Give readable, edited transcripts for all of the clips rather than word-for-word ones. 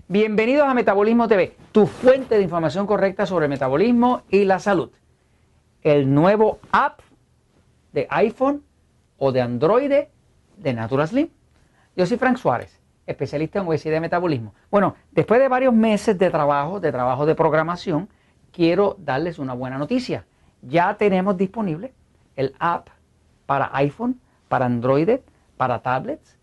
Bienvenidos a Metabolismo TV, tu fuente de información correcta sobre el metabolismo y la salud. El nuevo app de iPhone o de Android de Natural Slim. Yo soy Frank Suárez, especialista en obesidad y metabolismo. Bueno, después de varios meses de trabajo de programación, quiero darles una buena noticia. Ya tenemos disponible el app para iPhone, para Android, para tablets,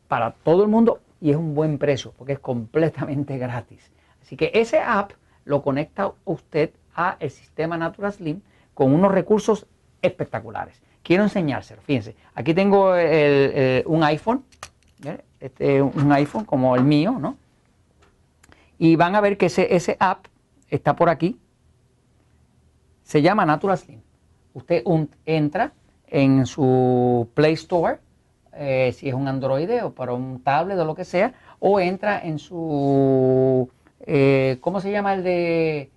para todo el mundo, y es un buen precio porque es completamente gratis. Así que ese app lo conecta usted a el sistema Natural Slim con unos recursos espectaculares. Quiero enseñárselo. Fíjense, aquí tengo un iPhone, un iPhone como el mío, ¿no? Y van a ver que ese app está por aquí. Se llama Natural Slim. Usted entra en su Play Store, si es un Android o para un tablet o lo que sea, o entra en su, ¿cómo se llama el de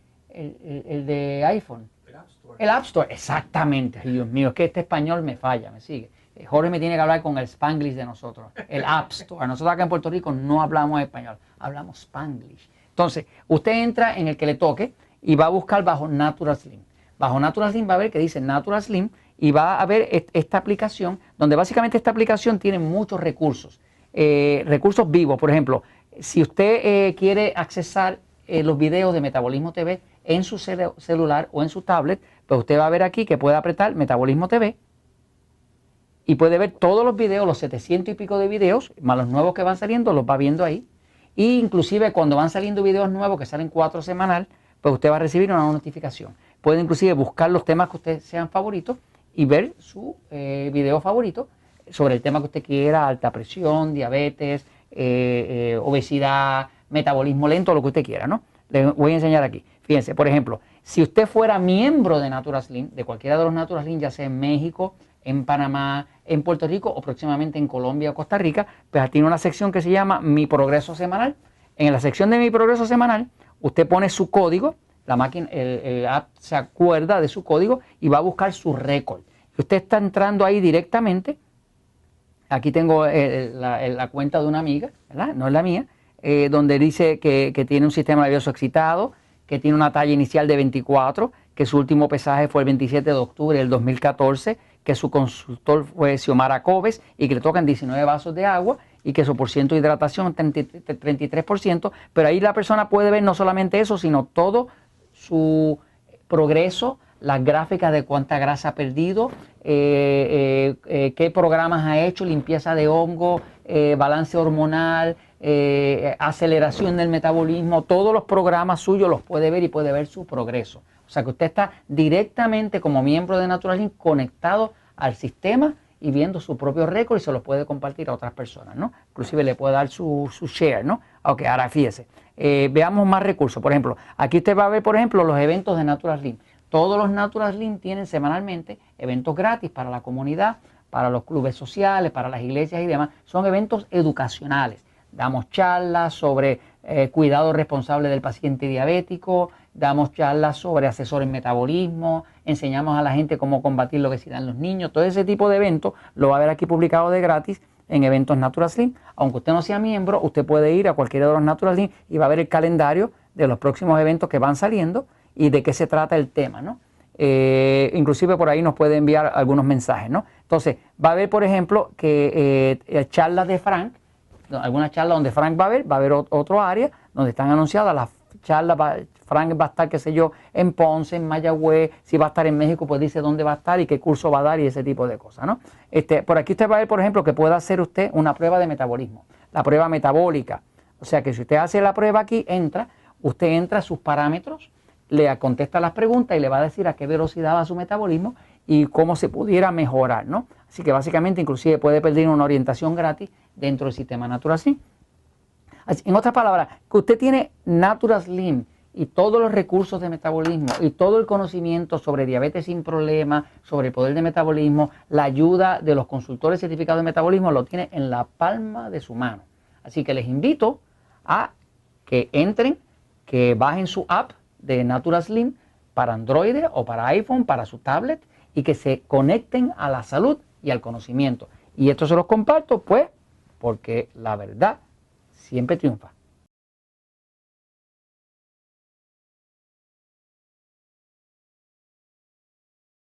iPhone? El App Store. El App Store, exactamente. Ay, Dios mío, es que este español me falla, me sigue. Jorge me tiene que hablar con el Spanglish de nosotros, el App Store. Nosotros acá en Puerto Rico no hablamos español, hablamos Spanglish. Entonces, usted entra en el que le toque y va a buscar bajo Natural Slim. Bajo Natural Slim va a ver que dice Natural Slim y va a ver esta aplicación, donde básicamente esta aplicación tiene muchos recursos. Recursos vivos, por ejemplo, si usted quiere accesar los videos de Metabolismo TV en su celular o en su tablet, pues usted va a ver aquí que puede apretar Metabolismo TV y puede ver todos los videos, los 700 y pico de videos, más los nuevos que van saliendo, los va viendo ahí. Y inclusive cuando van saliendo videos nuevos, que salen 4 semanal, pues usted va a recibir una notificación. Puede inclusive buscar los temas que usted sean favoritos y ver su video favorito sobre el tema que usted quiera: alta presión, diabetes, obesidad, metabolismo lento, lo que usted quiera, ¿no? Les voy a enseñar aquí. Fíjense, por ejemplo, si usted fuera miembro de Natural Slim, de cualquiera de los Natural Slim, ya sea en México, en Panamá, en Puerto Rico o próximamente en Colombia o Costa Rica, pues tiene una sección que se llama Mi Progreso Semanal. En la sección de Mi Progreso Semanal, usted pone su código, la máquina, el app se acuerda de su código y va a buscar su récord. Usted está entrando ahí directamente. Aquí tengo la cuenta de una amiga, ¿verdad? No es la mía, donde dice que tiene un sistema nervioso excitado, que tiene una talla inicial de 24, que su último pesaje fue el 27 de octubre del 2014, que su consultor fue Xiomara Cobes y que le tocan 19 vasos de agua y que su porciento de hidratación es 33%, pero ahí la persona puede ver no solamente eso, sino todo su progreso, las gráficas de cuánta grasa ha perdido, qué programas ha hecho, limpieza de hongo, balance hormonal, aceleración del metabolismo. Todos los programas suyos los puede ver y puede ver su progreso. O sea que usted está directamente como miembro de Natural Slim conectado al sistema y viendo su propio récord y se los puede compartir a otras personas, ¿no? Inclusive le puede dar su share, ¿no? Ok, ahora fíjese. Veamos más recursos. Por ejemplo, aquí usted va a ver, por ejemplo, los eventos de Natural Slim. Todos los Natural Slim tienen semanalmente eventos gratis para la comunidad, para los clubes sociales, para las iglesias y demás. Son eventos educacionales. Damos charlas sobre cuidado responsable del paciente diabético, damos charlas sobre asesor en metabolismo, enseñamos a la gente cómo combatir la obesidad en los niños. Todo ese tipo de eventos lo va a ver aquí publicado de gratis en eventos Natural Slim. Aunque usted no sea miembro, usted puede ir a cualquiera de los Natural Slim y va a ver el calendario de los próximos eventos que van saliendo y de qué se trata el tema, ¿no? Inclusive por ahí nos puede enviar algunos mensajes, ¿no? Entonces, va a ver, por ejemplo, que charlas de Frank, alguna charla donde Frank va a haber otro área donde están anunciadas las charlas. Frank va a estar, qué sé yo, en Ponce, en Mayagüez. Si va a estar en México, pues dice dónde va a estar y qué curso va a dar y ese tipo de cosas, ¿no? Por aquí usted va a ver, por ejemplo, que puede hacer usted una prueba de metabolismo, la prueba metabólica. O sea que si usted hace la prueba aquí, usted entra a sus parámetros, le contesta las preguntas y le va a decir a qué velocidad va su metabolismo y cómo se pudiera mejorar, ¿no? Así que básicamente inclusive puede pedir una orientación gratis dentro del sistema Natural Slim. En otras palabras, que usted tiene Natural Slim y todos los recursos de metabolismo y todo el conocimiento sobre diabetes sin problema, sobre el poder de metabolismo, la ayuda de los consultores certificados de metabolismo, lo tiene en la palma de su mano. Así que les invito a que entren, que bajen su app de Natural Slim para Android o para iPhone, para su tablet, y que se conecten a la salud y al conocimiento. Y esto se los comparto, pues, porque la verdad siempre triunfa.